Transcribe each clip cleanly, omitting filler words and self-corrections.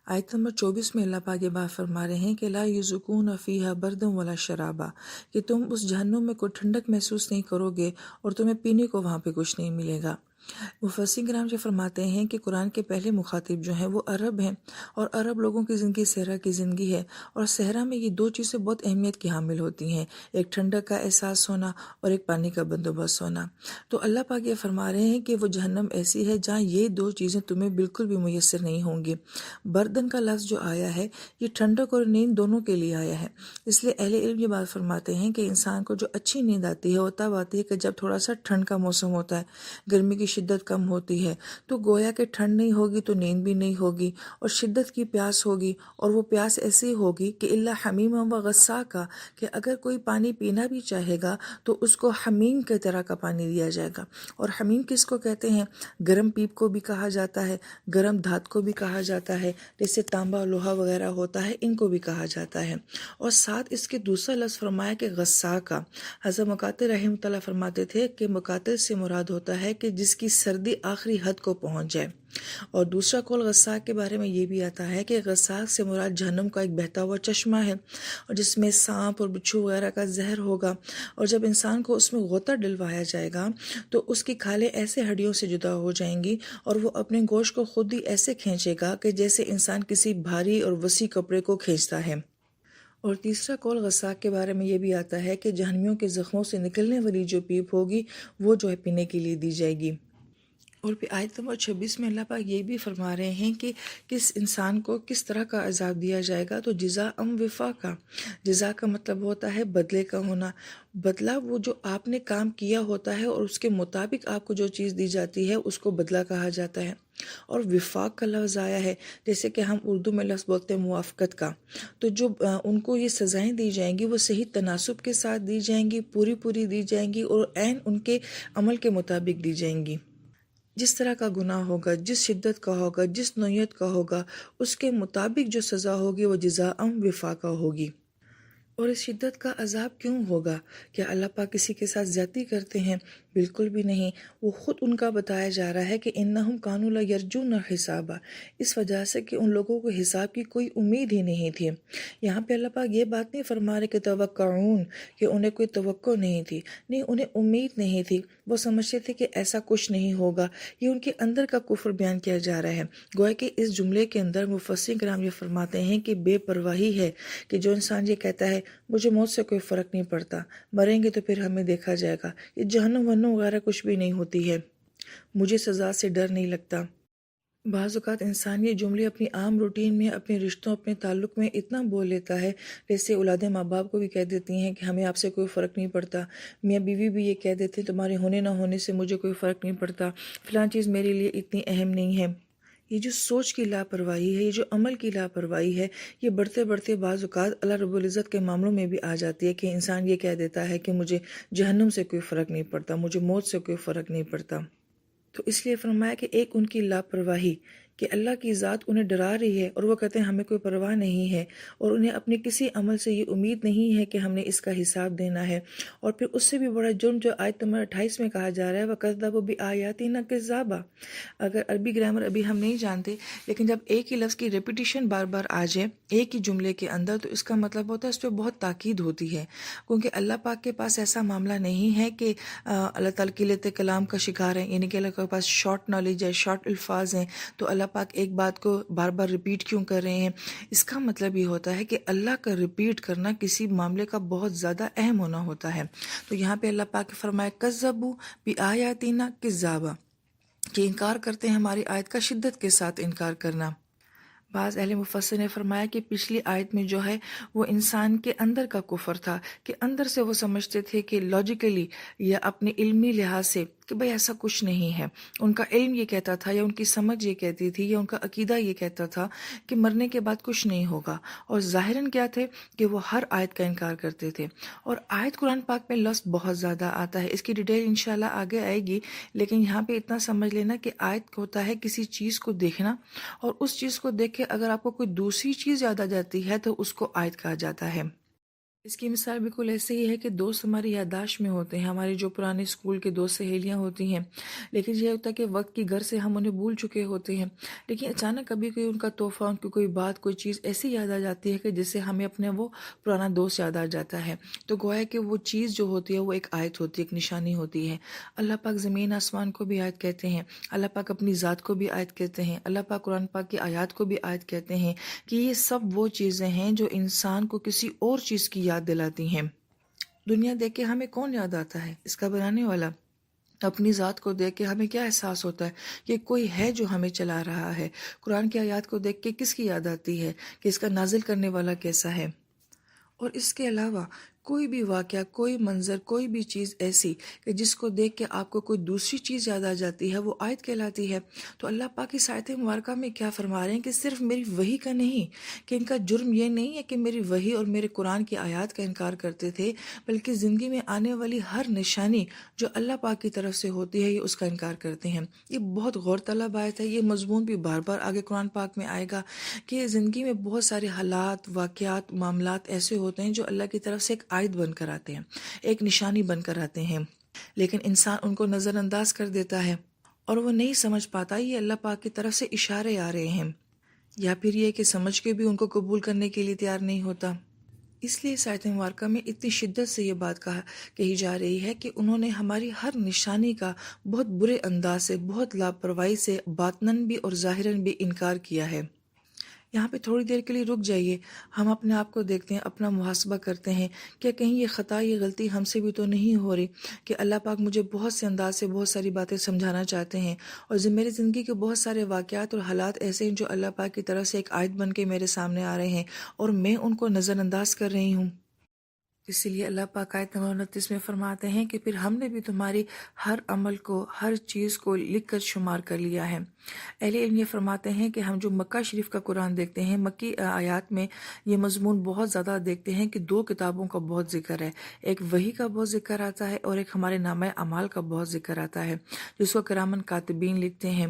آیت نمبر 24 میں اللہ پاک یہ بات فرما رہے ہیں کہ لا یذوقون فیہا بردا ولا شرابا، کہ تم اس جہنم میں کوئی ٹھنڈک محسوس نہیں کرو گے اور تمہیں پینے کو وہاں پہ کچھ نہیں ملے گا۔ مفسرین کرام جو فرماتے ہیں کہ قرآن کے پہلے مخاطب جو ہیں وہ عرب ہیں، اور عرب لوگوں کی زندگی صحرا کی زندگی ہے، اور صحرا میں یہ دو چیزیں بہت اہمیت کی حامل ہوتی ہیں، ایک ٹھنڈک کا احساس ہونا اور ایک پانی کا بندوبست ہونا۔ تو اللہ پاک یہ فرما رہے ہیں کہ وہ جہنم ایسی ہے جہاں یہ دو چیزیں تمہیں بالکل بھی میسر نہیں ہوں گی۔ بردن کا لفظ جو آیا ہے یہ ٹھنڈک اور نیند دونوں کے لیے آیا ہے، اس لیے اہل علم یہ بات فرماتے ہیں کہ انسان کو جو اچھی نیند آتی ہے وہ تب آتی ہے کہ جب تھوڑا سا ٹھنڈ کا موسم ہوتا ہے، گرمی کی شدت کم ہوتی ہے، تو گویا کہ ٹھنڈ نہیں ہوگی تو نیند بھی نہیں ہوگی، اور شدت کی پیاس ہوگی، اور وہ پیاس ایسی ہوگی کہ اللہ حمیم و غساقا، کہ اگر کوئی پانی پینا بھی چاہے گا تو اس کو حمیم کے طرح کا پانی دیا جائے گا۔ اور حمیم کس کو کہتے ہیں؟ گرم پیپ کو بھی کہا جاتا ہے، گرم دھات کو بھی کہا جاتا ہے، جیسے تانبا لوہا وغیرہ ہوتا ہے ان کو بھی کہا جاتا ہے۔ اور ساتھ اس کے دوسرا لفظ فرمایا کہ غساقا۔ حضرت مقاتل رحمۃ اللہ فرماتے تھے کہ مقاتل سے مراد ہوتا ہے کہ جس کی سردی آخری حد کو پہنچ جائے۔ اور دوسرا قول غساق کے بارے میں یہ بھی آتا ہے کہ غساق سے مراد جہنم کا ایک بہتا ہوا چشمہ ہے، اور جس میں سانپ اور بچھو وغیرہ کا زہر ہوگا، اور جب انسان کو اس میں غوطہ ڈلوایا جائے گا تو اس کی کھالیں ایسے ہڈیوں سے جدا ہو جائیں گی، اور وہ اپنے گوشت کو خود ہی ایسے کھینچے گا کہ جیسے انسان کسی بھاری اور وسیع کپڑے کو کھینچتا ہے۔ اور تیسرا قول غساق کے بارے میں یہ بھی آتا ہے کہ جہنمیوں کے زخموں سے نکلنے والی جو پیپ ہوگی وہ جو ہے پینے کے لیے دی جائے گی۔ اور پھر آیت نمبر 26 میں اللہ پاک یہ بھی فرما رہے ہیں کہ کس انسان کو کس طرح کا عذاب دیا جائے گا، تو جزا وفاقا۔ جزا کا مطلب ہوتا ہے بدلے کا ہونا، بدلہ وہ جو آپ نے کام کیا ہوتا ہے اور اس کے مطابق آپ کو جو چیز دی جاتی ہے اس کو بدلہ کہا جاتا ہے۔ اور وفاق کا لفظ آیا ہے، جیسے کہ ہم اردو میں لفظ بولتے ہیں موافقت کا، تو جو ان کو یہ سزائیں دی جائیں گی وہ صحیح تناسب کے ساتھ دی جائیں گی، پوری پوری دی جائیں گی، اور عین ان کے عمل کے مطابق دی جائیں گی۔ جس طرح کا گناہ ہوگا، جس شدت کا ہوگا، جس نوعیت کا ہوگا، اس کے مطابق جو سزا ہوگی وہ جزاء وفاقا ہوگی۔ اور اس شدت کا عذاب کیوں ہوگا؟ کیا اللہ پاک کسی کے ساتھ زیادتی کرتے ہیں؟ بالکل بھی نہیں، وہ خود ان کا بتایا جا رہا ہے کہ انہم کانوا لا یرجون حسابا، اس وجہ سے کہ ان لوگوں کو حساب کی کوئی امید ہی نہیں تھی۔ یہاں پہ اللہ پاک یہ بات نہیں فرما رہے کہ توقعون، کہ انہیں کوئی توقع نہیں تھی، نہیں، انہیں امید نہیں تھی، وہ سمجھتے تھے کہ ایسا کچھ نہیں ہوگا۔ یہ ان کے اندر کا کفر بیان کیا جا رہا ہے۔ گویا کہ اس جملے کے اندر مفسرین کرام یہ فرماتے ہیں کہ بے پرواہی ہے، کہ جو انسان یہ کہتا ہے مجھے موت سے کوئی فرق نہیں پڑتا، مریں گے تو پھر ہمیں دیکھا جائے گا، یہ جہنم ونم وغیرہ کچھ بھی نہیں ہوتی ہے، مجھے سزا سے ڈر نہیں لگتا۔ بعض اوقات انسان یہ جملے اپنی عام روٹین میں، اپنے رشتوں، اپنے تعلق میں اتنا بول لیتا ہے، جیسے اولادیں ماں باپ کو بھی کہہ دیتی ہیں کہ ہمیں آپ سے کوئی فرق نہیں پڑتا، میاں بیوی بھی یہ کہہ دیتے ہیں تمہارے ہونے نہ ہونے سے مجھے کوئی فرق نہیں پڑتا، فلاں چیز میرے لیے اتنی اہم نہیں ہے۔ یہ جو سوچ کی لاپرواہی ہے، یہ جو عمل کی لاپرواہی ہے، یہ بڑھتے بڑھتے بعض اوقات اللہ رب العزت کے معاملوں میں بھی آ جاتی ہے، کہ انسان یہ کہہ دیتا ہے کہ مجھے جہنم سے کوئی فرق نہیں پڑتا، مجھے موت سے کوئی فرق نہیں پڑتا۔ تو اس لیے فرمایا کہ ایک ان کی لاپرواہی، کہ اللہ کی ذات انہیں ڈرا رہی ہے اور وہ کہتے ہیں ہمیں کوئی پرواہ نہیں ہے، اور انہیں اپنے کسی عمل سے یہ امید نہیں ہے کہ ہم نے اس کا حساب دینا ہے۔ اور پھر اس سے بھی بڑا جرم جو آیت نمبر 28 میں کہا جا رہا ہے وَكَذَّبُوا بِآيَاتِنَا كِذَّابًا۔ اگر عربی گرامر ابھی ہم نہیں جانتے، لیکن جب ایک ہی لفظ کی ریپیٹیشن بار بار آ جائے ایک ہی جملے کے اندر، تو اس کا مطلب ہوتا ہے اس پہ بہت تاکید ہوتی ہے، کیونکہ اللہ پاک کے پاس ایسا معاملہ نہیں ہے کہ اللہ تعالیٰ قلت کلام کا شکار ہے، یعنی کہ اللہ کے پاس شارٹ نالج ہے، شارٹ الفاظ ہیں، تو اللہ پاک ایک بات کو بار بار ریپیٹ کیوں کر رہے ہیں؟ اس کا مطلب یہ ہوتا ہے کہ اللہ کا ریپیٹ کرنا کسی معاملے کا بہت زیادہ اہم ہونا ہوتا ہے۔ تو یہاں پہ اللہ پاک فرمائے کذبوا بآیاتنا کذابا، کہ انکار کرتے ہیں ہماری آیت کا شدت کے ساتھ انکار کرنا۔ بعض اہل مفسر نے فرمایا کہ پچھلی آیت میں جو ہے وہ انسان کے اندر کا کفر تھا، کہ اندر سے وہ سمجھتے تھے کہ لاجیکلی یا اپنے علمی لحاظ سے کہ بھئی ایسا کچھ نہیں ہے، ان کا علم یہ کہتا تھا، یا ان کی سمجھ یہ کہتی تھی، یا ان کا عقیدہ یہ کہتا تھا کہ مرنے کے بعد کچھ نہیں ہوگا، اور ظاہراً کیا تھے کہ وہ ہر آیت کا انکار کرتے تھے۔ اور آیت قرآن پاک میں لفظ بہت زیادہ آتا ہے، اس کی ڈیٹیل انشاءاللہ آگے آئے گی، لیکن یہاں پہ اتنا سمجھ لینا کہ آیت ہوتا ہے کسی چیز کو دیکھنا، اور اس چیز کو دیکھ کے اگر آپ کو کوئی دوسری چیز یاد آ جاتی ہے تو اس کو آیت کہا جاتا ہے۔ اس کی مثال بالکل ایسے ہی ہے کہ دوست ہماری یادداشت میں ہوتے ہیں، ہماری جو پرانے اسکول کے دوست سہیلیاں ہوتی ہیں، لیکن یہ ہوتا ہے کہ وقت کی غر سے ہم انہیں بھول چکے ہوتے ہیں، لیکن اچانک کبھی کوئی ان کا تحفہ، ان کی کوئی بات، کوئی چیز ایسی یاد آ جاتی ہے کہ جس سے ہمیں اپنے وہ پرانا دوست یاد آ جاتا ہے۔ تو گویا کہ وہ چیز جو ہوتی ہے وہ ایک آیت ہوتی ہے، ایک نشانی ہوتی ہے۔ اللہ پاک زمین آسمان کو بھی آیت کہتے ہیں، اللہ پاک اپنی ذات کو بھی آیت کہتے ہیں، اللہ پاک قرآن پاک کی آیات کو بھی آیت کہتے ہیں کہ یہ سب وہ چیزیں ہیں جو انسان کو کسی اور چیز کی یاد دلاتی ہیں۔ دنیا دیکھ کے ہمیں کون یاد آتا ہے؟ اس کا بنانے والا۔ اپنی ذات کو دیکھ کے ہمیں کیا احساس ہوتا ہے کہ کوئی ہے جو ہمیں چلا رہا ہے؟ قرآن کی آیات کو دیکھ کے کس کی یاد آتی ہے کہ اس کا نازل کرنے والا کیسا ہے؟ اور اس کے علاوہ کوئی بھی واقعہ، کوئی منظر، کوئی بھی چیز ایسی کہ جس کو دیکھ کے آپ کو کوئی دوسری چیز یاد آ جاتی ہے، وہ آیت کہلاتی ہے۔ تو اللہ پاک اس آیت مبارکہ میں کیا فرما رہے ہیں کہ صرف میری وحی کا نہیں، کہ ان کا جرم یہ نہیں ہے کہ میری وحی اور میرے قرآن کی آیات کا انکار کرتے تھے، بلکہ زندگی میں آنے والی ہر نشانی جو اللہ پاک کی طرف سے ہوتی ہے، یہ اس کا انکار کرتے ہیں۔ یہ بہت غور طلب آیت ہے۔ یہ مضمون بھی بار بار آگے قرآن پاک میں آئے گا کہ زندگی میں بہت سارے حالات، واقعات، معاملات ایسے ہوتے ہیں جو اللہ کی طرف سے ایک آیت بن کر آتے ہیں، ایک نشانی بن کر آتے ہیں، لیکن انسان ان کو نظر انداز کر دیتا ہے اور وہ نہیں سمجھ پاتا یہ اللہ پاک کی طرف سے اشارے آ رہے ہیں، یا پھر یہ کہ سمجھ کے بھی ان کو قبول کرنے کے لیے تیار نہیں ہوتا۔ اس لیے اس آیت مبارکہ میں اتنی شدت سے یہ بات کہی جا رہی ہے کہ انہوں نے ہماری ہر نشانی کا بہت برے انداز سے، بہت لاپرواہی سے باطناً بھی اور ظاہراً بھی انکار کیا ہے۔ یہاں پہ تھوڑی دیر کے لیے رک جائیے، ہم اپنے آپ کو دیکھتے ہیں، اپنا محاسبہ کرتے ہیں، کیا کہیں یہ خطا، یہ غلطی ہم سے بھی تو نہیں ہو رہی کہ اللہ پاک مجھے بہت سے انداز سے بہت ساری باتیں سمجھانا چاہتے ہیں، اور میری زندگی کے بہت سارے واقعات اور حالات ایسے ہیں جو اللہ پاک کی طرف سے ایک آیت بن کے میرے سامنے آ رہے ہیں اور میں ان کو نظر انداز کر رہی ہوں۔ اسی لیے اللہ پاک آیت نمبر 29 میں فرماتے ہیں کہ پھر ہم نے بھی تمہاری ہر عمل کو، ہر چیز کو لکھ کر شمار کر لیا ہے۔ اہل علم یہ فرماتے ہیں کہ ہم جو مکہ شریف کا قرآن دیکھتے ہیں، مکی آیات میں یہ مضمون بہت زیادہ دیکھتے ہیں کہ دو کتابوں کا بہت ذکر ہے، ایک وحی کا بہت ذکر آتا ہے اور ایک ہمارے نامہ اعمال کا بہت ذکر آتا ہے، جس کو کرامن کاتبین لکھتے ہیں۔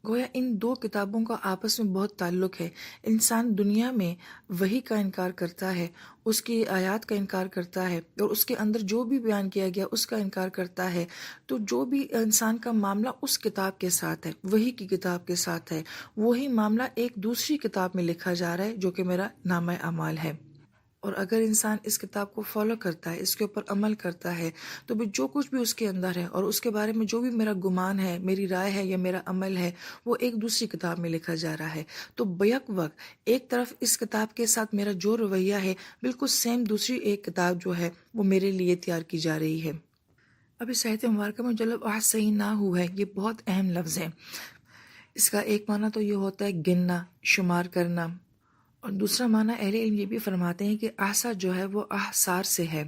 گویا ان دو کتابوں کا آپس میں بہت تعلق ہے۔ انسان دنیا میں وحی کا انکار کرتا ہے، اس کی آیات کا انکار کرتا ہے اور اس کے اندر جو بھی بیان کیا گیا اس کا انکار کرتا ہے، تو جو بھی انسان کا معاملہ اس کتاب کے ساتھ ہے، وحی کی کتاب کے ساتھ ہے، وہی معاملہ ایک دوسری کتاب میں لکھا جا رہا ہے جو کہ میرا نامہ اعمال ہے۔ اور اگر انسان اس کتاب کو فالو کرتا ہے، اس کے اوپر عمل کرتا ہے، تو بھی جو کچھ بھی اس کے اندر ہے اور اس کے بارے میں جو بھی میرا گمان ہے، میری رائے ہے یا میرا عمل ہے، وہ ایک دوسری کتاب میں لکھا جا رہا ہے۔ تو بیک وقت ایک طرف اس کتاب کے ساتھ میرا جو رویہ ہے، بالکل سیم دوسری ایک کتاب جو ہے وہ میرے لیے تیار کی جا رہی ہے۔ اب اس آیت مبارکہ میں جو لفظ آج صحیح نہ ہوا ہے، یہ بہت اہم لفظ ہے۔ اس کا ایک معنی تو یہ ہوتا ہے گننا، شمار کرنا، اور دوسرا معنی اہل علم یہ بھی فرماتے ہیں کہ احصا جو ہے وہ احصار سے ہے،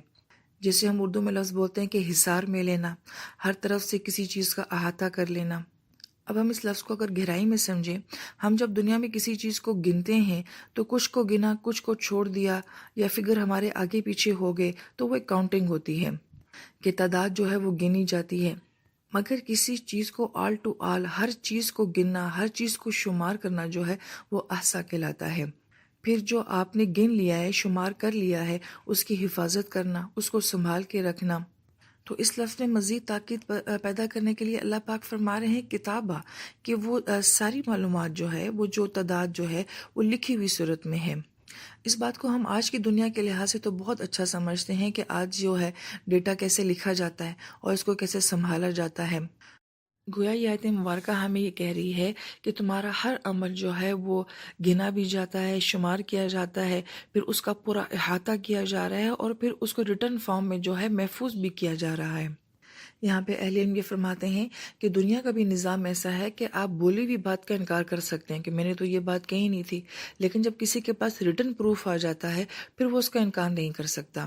جسے ہم اردو میں لفظ بولتے ہیں کہ حصار میں لینا، ہر طرف سے کسی چیز کا احاطہ کر لینا۔ اب ہم اس لفظ کو اگر گہرائی میں سمجھیں، ہم جب دنیا میں کسی چیز کو گنتے ہیں تو کچھ کو گنا، کچھ کو چھوڑ دیا، یا فگر ہمارے آگے پیچھے ہو گئے، تو وہ ایک کاؤنٹنگ ہوتی ہے کہ تعداد جو ہے وہ گنی جاتی ہے۔ مگر کسی چیز کو آل ٹو آل، ہر چیز کو گننا، ہر چیز کو شمار کرنا جو ہے وہ احصا کہلاتا ہے۔ پھر جو آپ نے گن لیا ہے، شمار کر لیا ہے، اس کی حفاظت کرنا، اس کو سنبھال کے رکھنا۔ تو اس لفظ میں مزید تاکید پیدا کرنے کے لیے اللہ پاک فرما رہے ہیں کتابہ، کہ وہ ساری معلومات جو ہے، وہ جو تعداد جو ہے وہ لکھی ہوئی صورت میں ہے۔ اس بات کو ہم آج کی دنیا کے لحاظ سے تو بہت اچھا سمجھتے ہیں کہ آج جو ہے ڈیٹا کیسے لکھا جاتا ہے اور اس کو کیسے سنبھالا جاتا ہے۔ گویا یہ آیت مبارکہ ہمیں یہ کہہ رہی ہے کہ تمہارا ہر عمل جو ہے وہ گنا بھی جاتا ہے، شمار کیا جاتا ہے، پھر اس کا پورا احاطہ کیا جا رہا ہے اور پھر اس کو ریٹن فارم میں جو ہے محفوظ بھی کیا جا رہا ہے۔ یہاں پہ اہل علم یہ فرماتے ہیں کہ دنیا کا بھی نظام ایسا ہے کہ آپ بولی ہوئی بات کا انکار کر سکتے ہیں کہ میں نے تو یہ بات کہی نہیں تھی، لیکن جب کسی کے پاس ریٹن پروف آ جاتا ہے پھر وہ اس کا انکار نہیں کر سکتا۔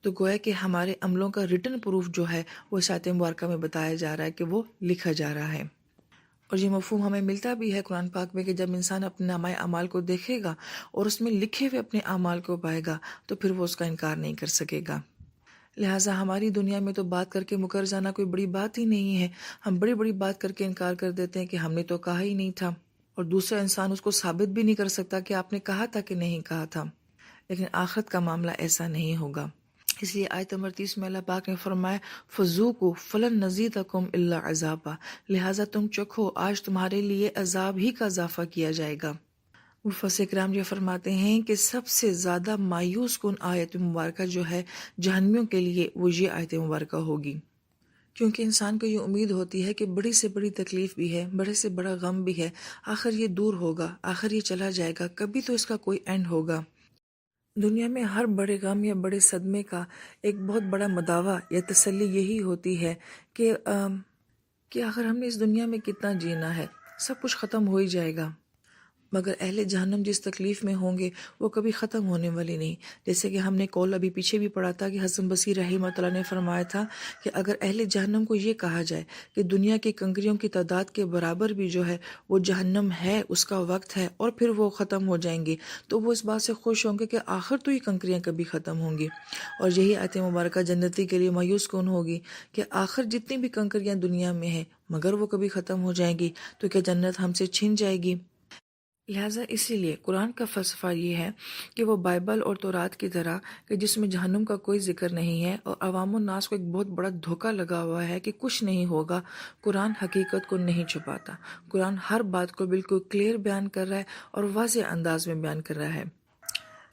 تو گویا کہ ہمارے عملوں کا ریٹن پروف جو ہے وہ اس آیت مبارکہ میں بتایا جا رہا ہے کہ وہ لکھا جا رہا ہے۔ اور یہ مفہوم ہمیں ملتا بھی ہے قرآن پاک میں کہ جب انسان اپنے نامہ اعمال کو دیکھے گا اور اس میں لکھے ہوئے اپنے اعمال کو پائے گا تو پھر وہ اس کا انکار نہیں کر سکے گا۔ لہٰذا ہماری دنیا میں تو بات کر کے مکر جانا کوئی بڑی بات ہی نہیں ہے۔ ہم بڑی بڑی بات کر کے انکار کر دیتے ہیں کہ ہم نے تو کہا ہی نہیں تھا، اور دوسرا انسان اس کو ثابت بھی نہیں کر سکتا کہ آپ نے کہا تھا کہ نہیں کہا تھا۔ لیکن آخرت کا معاملہ ایسا نہیں ہوگا۔ اس لیے آیت نمبر 30 میں اللہ پاک نے فرمایا فذوقوا فلن نزیدکم الا عذابا، لہٰذا تم چکھو، آج تمہارے لیے عذاب ہی کا اضافہ کیا جائے گا۔ مفسر کرام یہ فرماتے ہیں کہ سب سے زیادہ مایوس کن آیت مبارکہ جو ہے جہنمیوں کے لیے وہ یہ آیت مبارکہ ہوگی، کیونکہ انسان کو یہ امید ہوتی ہے کہ بڑی سے بڑی تکلیف بھی ہے، بڑے سے بڑا غم بھی ہے، آخر یہ دور ہوگا، آخر یہ چلا جائے گا، کبھی تو اس کا کوئی اینڈ ہوگا۔ دنیا میں ہر بڑے غم یا بڑے صدمے کا ایک بہت بڑا مداوع یا تسلی یہی ہوتی ہے کہ آخر ہم نے اس دنیا میں کتنا جینا ہے، سب کچھ ختم ہو ہی جائے گا۔ مگر اہل جہنم جس تکلیف میں ہوں گے وہ کبھی ختم ہونے والی نہیں۔ جیسے کہ ہم نے قول ابھی پیچھے بھی پڑھا تھا کہ حسن بصری رحمہ اللہ نے فرمایا تھا کہ اگر اہل جہنم کو یہ کہا جائے کہ دنیا کی کنکریوں کی تعداد کے برابر بھی جو ہے وہ جہنم ہے، اس کا وقت ہے اور پھر وہ ختم ہو جائیں گے، تو وہ اس بات سے خوش ہوں گے کہ آخر تو یہ کنکریاں کبھی ختم ہوں گی۔ اور یہی آیت مبارکہ جنتی کے لیے مایوس کون ہوگی کہ آخر جتنی بھی کنکریاں دنیا میں ہیں مگر وہ کبھی ختم ہو جائیں گی، تو کیا جنت ہم سے چھن جائے گی؟ لہٰذا اسی لیے قرآن کا فلسفہ یہ ہے کہ وہ بائبل اور تورات کی طرح کہ جس میں جہنم کا کوئی ذکر نہیں ہے اور عوام الناس کو ایک بہت بڑا دھوکہ لگا ہوا ہے کہ کچھ نہیں ہوگا، قرآن حقیقت کو نہیں چھپاتا۔ قرآن ہر بات کو بالکل کلیئر بیان کر رہا ہے اور واضح انداز میں بیان کر رہا ہے۔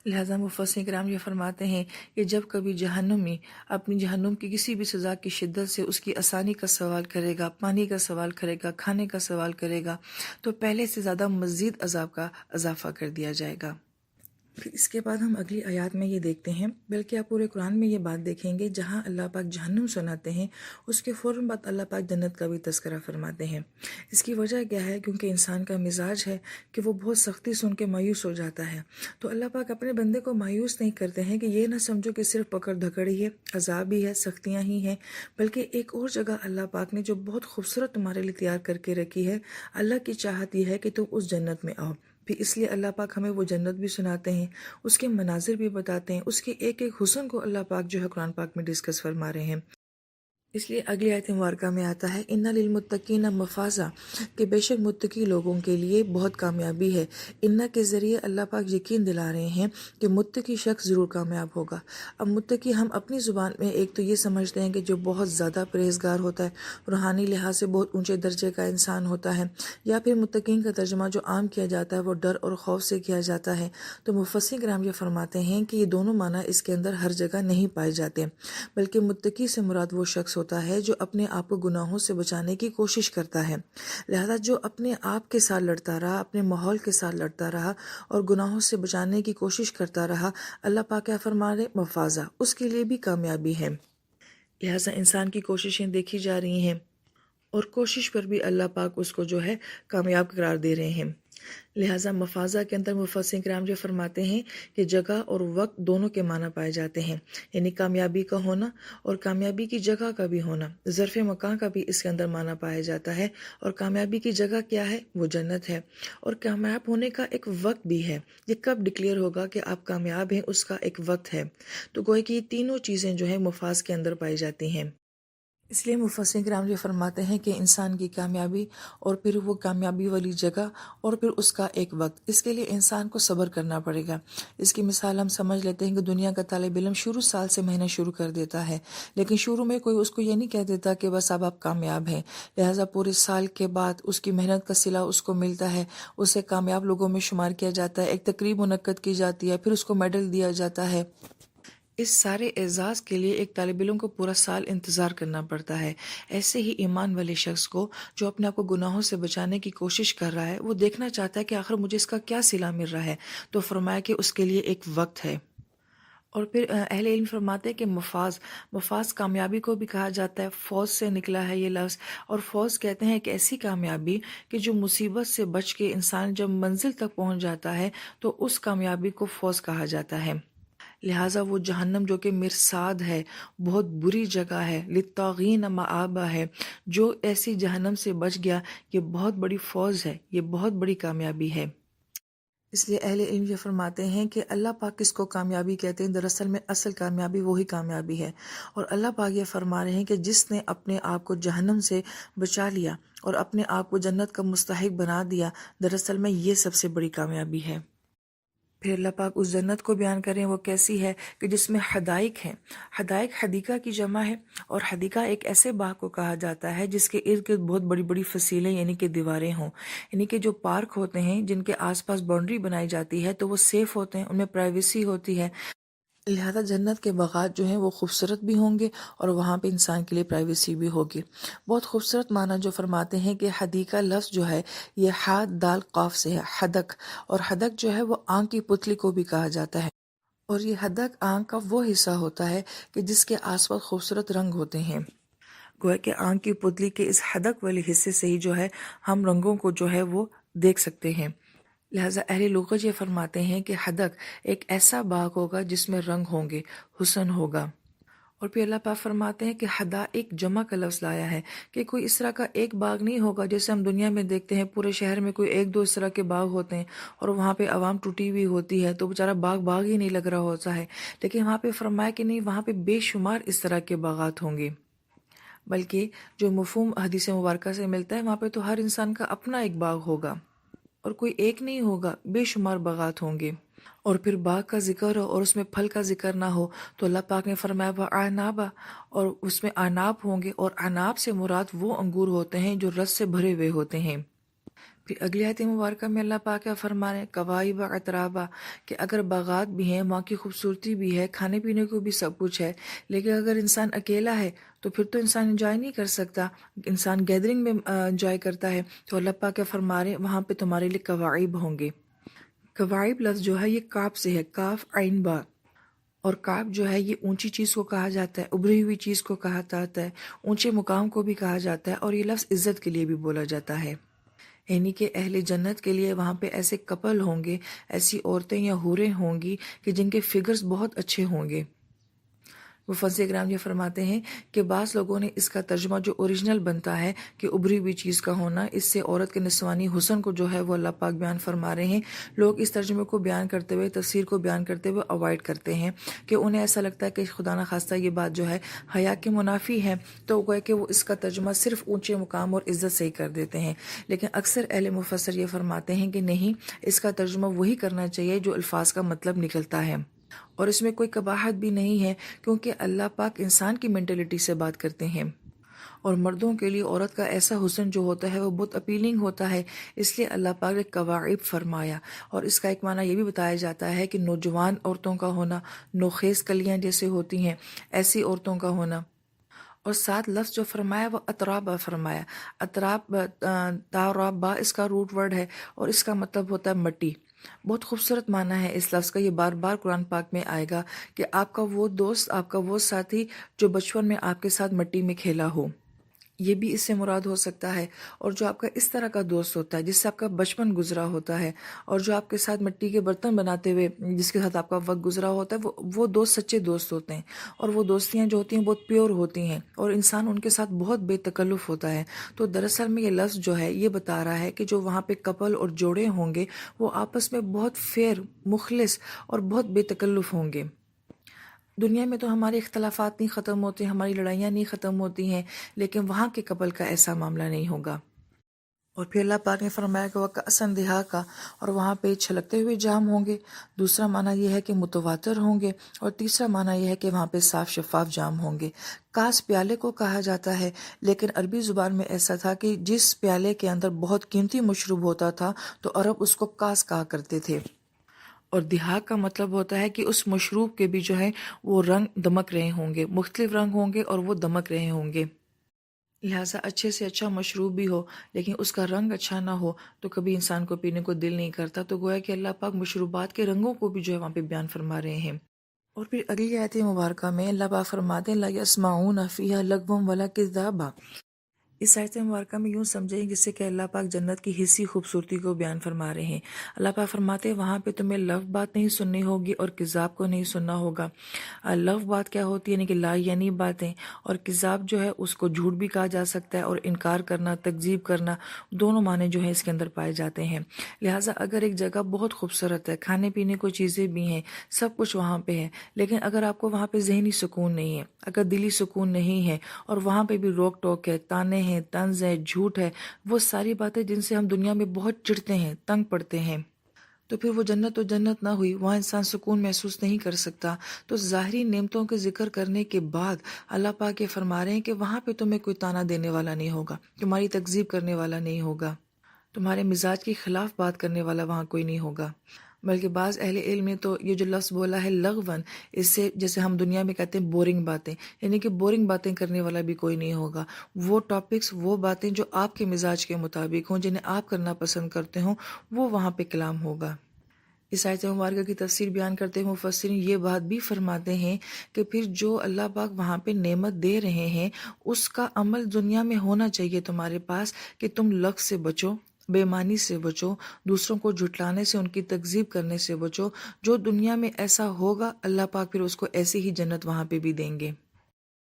لہٰذا مفسرین کرام یہ فرماتے ہیں کہ جب کبھی جہنمی اپنی جہنم کی کسی بھی سزا کی شدت سے اس کی آسانی کا سوال کرے گا، پانی کا سوال کرے گا، کھانے کا سوال کرے گا، تو پہلے سے زیادہ مزید عذاب کا اضافہ کر دیا جائے گا۔ پھر اس کے بعد ہم اگلی آیات میں یہ دیکھتے ہیں، بلکہ آپ پورے قرآن میں یہ بات دیکھیں گے جہاں اللہ پاک جہنم سناتے ہیں اس کے فوراً بعد اللہ پاک جنت کا بھی تذکرہ فرماتے ہیں۔ اس کی وجہ کیا ہے؟ کیونکہ انسان کا مزاج ہے کہ وہ بہت سختی سن کے مایوس ہو جاتا ہے، تو اللہ پاک اپنے بندے کو مایوس نہیں کرتے ہیں کہ یہ نہ سمجھو کہ صرف پکڑ دھکڑ ہی ہے، عذاب ہی ہے، سختیاں ہی ہیں، بلکہ ایک اور جگہ اللہ پاک نے جو بہت خوبصورت تمہارے لیے تیار کر کے رکھی ہے، اللہ کی چاہت یہ ہے کہ تم اس جنت میں آؤ۔ پھر اس لیے اللہ پاک ہمیں وہ جنت بھی سناتے ہیں، اس کے مناظر بھی بتاتے ہیں، اس کے ایک ایک حسن کو اللہ پاک جو ہے قرآن پاک میں ڈسکس فرما رہے ہیں۔ اس لیے اگلی آیت مبارکہ میں آتا ہے اِنَّ لِلْمُتَّقِينَ مَفَازًا، کہ بے شک متقی لوگوں کے لیے بہت کامیابی ہے۔ اِنَّ کے ذریعے اللہ پاک یقین دلا رہے ہیں کہ متقی شخص ضرور کامیاب ہوگا۔ اب متقی ہم اپنی زبان میں ایک تو یہ سمجھتے ہیں کہ جو بہت زیادہ پرہیزگار ہوتا ہے، روحانی لحاظ سے بہت اونچے درجے کا انسان ہوتا ہے، یا پھر متقین کا ترجمہ جو عام کیا جاتا ہے وہ ڈر اور خوف سے کیا جاتا ہے۔ تو مفسرین کرام یہ فرماتے ہیں کہ یہ دونوں معنی اس کے اندر ہر جگہ نہیں پائے جاتے، بلکہ متقی سے مراد وہ شخص ہوتا ہے جو اپنے آپ کو گناہوں سے بچانے کی کوشش کرتا ہے۔ لہذا جو اپنے آپ کے ساتھ لڑتا رہا، اپنے ماحول کے ساتھ لڑتا رہا اور گناہوں سے بچانے کی کوشش کرتا رہا، اللہ پاک کیا فرما رہے؟ مفازہ، اس کے لیے بھی کامیابی ہے۔ لہذا انسان کی کوششیں دیکھی جا رہی ہیں اور کوشش پر بھی اللہ پاک اس کو جو ہے کامیاب قرار دے رہے ہیں۔ لہٰذا مفازہ کے اندر مفسرین کرام جو فرماتے ہیں کہ جگہ اور وقت دونوں کے معنی پائے جاتے ہیں، یعنی کامیابی کا ہونا اور کامیابی کی جگہ کا بھی ہونا، ظرف مکان کا بھی اس کے اندر معنی پایا جاتا ہے۔ اور کامیابی کی جگہ کیا ہے؟ وہ جنت ہے، اور کامیاب ہونے کا ایک وقت بھی ہے، یہ کب ڈکلیئر ہوگا کہ آپ کامیاب ہیں، اس کا ایک وقت ہے۔ تو گویا کہ یہ تینوں چیزیں جو ہے مفاز کے اندر پائی جاتی ہیں۔ اس لیے مفسرین کرام یہ فرماتے ہیں کہ انسان کی کامیابی اور پھر وہ کامیابی والی جگہ اور پھر اس کا ایک وقت، اس کے لیے انسان کو صبر کرنا پڑے گا۔ اس کی مثال ہم سمجھ لیتے ہیں کہ دنیا کا طالب علم شروع سال سے محنت شروع کر دیتا ہے، لیکن شروع میں کوئی اس کو یہ نہیں کہہ دیتا کہ بس اب آپ کامیاب ہیں، لہٰذا پورے سال کے بعد اس کی محنت کا صلہ اس کو ملتا ہے، اسے کامیاب لوگوں میں شمار کیا جاتا ہے، ایک تقریب منعقد کی جاتی ہے، پھر اس کو میڈل دیا جاتا ہے۔ اس سارے اعزاز کے لیے ایک طالب علم کو پورا سال انتظار کرنا پڑتا ہے۔ ایسے ہی ایمان والے شخص کو جو اپنے آپ کو گناہوں سے بچانے کی کوشش کر رہا ہے، وہ دیکھنا چاہتا ہے کہ آخر مجھے اس کا کیا صلہ مل رہا ہے، تو فرمایا کہ اس کے لیے ایک وقت ہے۔ اور پھر اہل علم فرماتے ہیں کہ مفاز کامیابی کو بھی کہا جاتا ہے، فوز سے نکلا ہے یہ لفظ، اور فوز کہتے ہیں ایک ایسی کامیابی کہ جو مصیبت سے بچ کے انسان جب منزل تک پہنچ جاتا ہے تو اس کامیابی کو فوز کہا جاتا ہے۔ لہٰذا وہ جہنم جو کہ مرصاد ہے، بہت بری جگہ ہے، للطاغین مآبہ ہے، جو ایسی جہنم سے بچ گیا، یہ بہت بڑی فوز ہے، یہ بہت بڑی کامیابی ہے۔ اس لیے اہل علم یہ فرماتے ہیں کہ اللہ پاک کس کو کامیابی کہتے ہیں؟ دراصل میں اصل کامیابی وہی کامیابی ہے، اور اللہ پاک یہ فرما رہے ہیں کہ جس نے اپنے آپ کو جہنم سے بچا لیا اور اپنے آپ کو جنت کا مستحق بنا دیا، دراصل میں یہ سب سے بڑی کامیابی ہے۔ پھر اللہ پاک اس جنت کو بیان کریں وہ کیسی ہے کہ جس میں حدائق ہیں۔ حدائق حدیقہ کی جمع ہے، اور حدیقہ ایک ایسے باغ کو کہا جاتا ہے جس کے ارد گرد بہت بڑی بڑی فصیلیں یعنی کہ دیواریں ہوں، یعنی کہ جو پارک ہوتے ہیں جن کے آس پاس باؤنڈری بنائی جاتی ہے تو وہ سیف ہوتے ہیں، ان میں پرائیویسی ہوتی ہے، لہذا جنت کے باغات جو ہیں وہ خوبصورت بھی ہوں گے اور وہاں پہ انسان کے لیے پرائیویسی بھی ہوگی۔ بہت خوبصورت معنی جو فرماتے ہیں کہ حدیقہ لفظ جو ہے یہ حاد دال قاف سے ہے، حدق، اور حدق جو ہے وہ آنکھ کی پتلی کو بھی کہا جاتا ہے، اور یہ حدق آنکھ کا وہ حصہ ہوتا ہے کہ جس کے آس پاس خوبصورت رنگ ہوتے ہیں، گویا کہ آنکھ کی پتلی کے اس حدق والے حصے سے ہی جو ہے ہم رنگوں کو جو ہے وہ دیکھ سکتے ہیں۔ لہٰذا اہل لغت یہ فرماتے ہیں کہ حدق ایک ایسا باغ ہوگا جس میں رنگ ہوں گے، حسن ہوگا۔ اور پھر اللہ پاک فرماتے ہیں کہ حدائق جمع کا لفظ لایا ہے کہ کوئی اس طرح کا ایک باغ نہیں ہوگا جیسے ہم دنیا میں دیکھتے ہیں پورے شہر میں کوئی ایک دو اس طرح کے باغ ہوتے ہیں اور وہاں پہ عوام ٹوٹی ہوئی ہوتی ہے تو بیچارہ باغ باغ ہی نہیں لگ رہا ہوتا ہے، لیکن وہاں پہ فرمایا کہ نہیں، وہاں پہ بے شمار اس طرح کے باغات ہوں گے، بلکہ جو مفہوم حدیث مبارکہ سے ملتا ہے وہاں پہ تو ہر انسان کا اپنا ایک باغ ہوگا اور کوئی ایک نہیں ہوگا، بے شمار باغات ہوں گے۔ اور پھر باغ کا ذکر ہو اور اس میں پھل کا ذکر نہ ہو تو اللہ پاک نے فرمایا وَأَعْنَابًا، اور اس میں اناب ہوں گے، اور اناب سے مراد وہ انگور ہوتے ہیں جو رس سے بھرے ہوئے ہوتے ہیں۔ پھر اگلی آیت مبارکہ میں اللہ پاک کیا فرما رہے ہیں، قوائب اترابا، کہ اگر باغات بھی ہیں، وہاں کی خوبصورتی بھی ہے، کھانے پینے کو بھی سب کچھ ہے، لیکن اگر انسان اکیلا ہے تو پھر تو انسان انجوائے نہیں کر سکتا، انسان گیدرنگ میں انجوائے کرتا ہے، تو اللہ پاک کیا فرما رہے ہیں، وہاں پہ تمہارے لیے قوائب ہوں گے۔ قوائب لفظ جو ہے یہ کاف سے ہے، کاف عین با، اور کاف جو ہے یہ اونچی چیز کو کہا جاتا ہے، ابھری ہوئی چیز کو کہا جاتا ہے، اونچے مقام کو بھی کہا جاتا ہے، اور یہ لفظ عزت کے لیے بھی بولا جاتا ہے، یعنی کہ اہل جنت کے لیے وہاں پہ ایسے کپل ہوں گے، ایسی عورتیں یا حوریں ہوں گی کہ جن کے فگرز بہت اچھے ہوں گے۔ مفسر کرام یہ فرماتے ہیں کہ بعض لوگوں نے اس کا ترجمہ جو اوریجنل بنتا ہے کہ ابھری ہوئی چیز کا ہونا، اس سے عورت کے نسوانی حسن کو جو ہے وہ اللہ پاک بیان فرما رہے ہیں، لوگ اس ترجمے کو بیان کرتے ہوئے، تفسیر کو بیان کرتے ہوئے اوائڈ کرتے ہیں کہ انہیں ایسا لگتا ہے کہ خدا نخواستہ یہ بات جو ہے حیا کے منافی ہے، تو گویا کہ وہ اس کا ترجمہ صرف اونچے مقام اور عزت سے ہی کر دیتے ہیں، لیکن اکثر اہل مفسر یہ فرماتے ہیں کہ نہیں، اس کا ترجمہ وہی کرنا چاہیے جو الفاظ کا مطلب نکلتا ہے، اور اس میں کوئی قباحت بھی نہیں ہے، کیونکہ اللہ پاک انسان کی مینٹلٹی سے بات کرتے ہیں، اور مردوں کے لیے عورت کا ایسا حسن جو ہوتا ہے وہ بہت اپیلنگ ہوتا ہے، اس لیے اللہ پاک نے قواعب فرمایا، اور اس کا ایک معنی یہ بھی بتایا جاتا ہے کہ نوجوان عورتوں کا ہونا، نوخیز کلیاں جیسے ہوتی ہیں ایسی عورتوں کا ہونا، اور ساتھ لفظ جو فرمایا وہ اترابا فرمایا، اتراب تارابا اس کا روٹ ورڈ ہے اور اس کا مطلب ہوتا ہے مٹی۔ بہت خوبصورت معنی ہے اس لفظ کا، یہ بار بار قرآن پاک میں آئے گا کہ آپ کا وہ دوست، آپ کا وہ ساتھی جو بچپن میں آپ کے ساتھ مٹی میں کھیلا ہو، یہ بھی اس سے مراد ہو سکتا ہے، اور جو آپ کا اس طرح کا دوست ہوتا ہے جس سے آپ کا بچپن گزرا ہوتا ہے، اور جو آپ کے ساتھ مٹی کے برتن بناتے ہوئے جس کے ساتھ آپ کا وقت گزرا ہوتا ہے، وہ دوست سچے دوست ہوتے ہیں، اور وہ دوستیاں جو ہوتی ہیں بہت پیور ہوتی ہیں، اور انسان ان کے ساتھ بہت بے تکلف ہوتا ہے۔ تو دراصل میں یہ لفظ جو ہے یہ بتا رہا ہے کہ جو وہاں پہ کپل اور جوڑے ہوں گے وہ آپس میں بہت فیئر، مخلص اور بہت بے تکلف ہوں گے۔ دنیا میں تو ہمارے اختلافات نہیں ختم ہوتے، ہماری لڑائیاں نہیں ختم ہوتی ہیں، لیکن وہاں کے کپل کا ایسا معاملہ نہیں ہوگا۔ اور پھر اللہ پاک نے فرمایا کہ وہ کأسن دہاقہ، اور وہاں پہ چھلکتے ہوئے جام ہوں گے، دوسرا معنی یہ ہے کہ متواتر ہوں گے، اور تیسرا معنی یہ ہے کہ وہاں پہ صاف شفاف جام ہوں گے۔ کاس پیالے کو کہا جاتا ہے، لیکن عربی زبان میں ایسا تھا کہ جس پیالے کے اندر بہت قیمتی مشروب ہوتا تھا تو عرب اس کو کاس کہا کرتے تھے، اور دہاق کا مطلب ہوتا ہے کہ اس مشروب کے بھی جو ہے وہ رنگ دمک رہے ہوں گے، مختلف رنگ ہوں گے اور وہ دمک رہے ہوں گے، لہٰذا اچھے سے اچھا مشروب بھی ہو لیکن اس کا رنگ اچھا نہ ہو تو کبھی انسان کو پینے کو دل نہیں کرتا، تو گویا کہ اللہ پاک مشروبات کے رنگوں کو بھی جو ہے وہاں پہ بیان فرما رہے ہیں۔ اور پھر اگلی آیت مبارکہ میں اللہ پاک فرماتے ہیں لا یسمعون فیہا لغوا ولا کذابا، اس آیت مبارکہ میں یوں سمجھیں جس سے کہ اللہ پاک جنت کی حصی خوبصورتی کو بیان فرما رہے ہیں۔ اللہ پاک فرماتے ہیں وہاں پہ تمہیں لغو بات نہیں سننی ہوگی اور کذاب کو نہیں سننا ہوگا۔ لغو بات کیا ہوتی ہے، یعنی کہ لا یعنی باتیں، اور کذاب جو ہے اس کو جھوٹ بھی کہا جا سکتا ہے، اور انکار کرنا، تکذیب کرنا، دونوں معنی جو ہیں اس کے اندر پائے جاتے ہیں۔ لہٰذا اگر ایک جگہ بہت خوبصورت ہے، کھانے پینے کو چیزیں بھی ہیں، سب کچھ وہاں پہ ہے، لیکن اگر آپ کو وہاں پہ ذہنی سکون نہیں ہے، اگر دلی سکون نہیں ہے، اور وہاں پہ بھی روک ٹوک ہے، تانے ہیں، طنز ہے، جھوٹ ہے، وہ ساری باتیں جن سے ہم دنیا میں بہت چڑھتے ہیں، تنگ پڑتے ہیں، تو پھر وہ جنت نہ ہوئی، وہاں انسان سکون محسوس نہیں کر سکتا۔ تو ظاہری نعمتوں کے ذکر کرنے کے بعد اللہ پاک یہ فرما رہے ہیں کہ وہاں پہ تمہیں کوئی تانا دینے والا نہیں ہوگا، تمہاری تکذیب کرنے والا نہیں ہوگا، تمہارے مزاج کے خلاف بات کرنے والا وہاں کوئی نہیں ہوگا۔ بلکہ بعض اہل علم نے تو یہ جو لفظ بولا ہے لغون، اس سے جیسے ہم دنیا میں کہتے ہیں بورنگ باتیں، یعنی کہ بورنگ باتیں کرنے والا بھی کوئی نہیں ہوگا۔ وہ ٹاپکس، وہ باتیں جو آپ کے مزاج کے مطابق ہوں، جنہیں آپ کرنا پسند کرتے ہوں، وہ وہاں پہ کلام ہوگا۔ اس آیت مبارکہ کی تفسیر بیان کرتے ہوئے مفسرین یہ بات بھی فرماتے ہیں کہ پھر جو اللہ پاک وہاں پہ نعمت دے رہے ہیں، اس کا عمل دنیا میں ہونا چاہیے تمہارے پاس، کہ تم لغو سے بچو، بے ایمانی سے بچو، دوسروں کو جھٹلانے سے، ان کی تکذیب کرنے سے بچو۔ جو دنیا میں ایسا ہوگا، اللہ پاک پھر اس کو ایسی ہی جنت وہاں پہ بھی دیں گے۔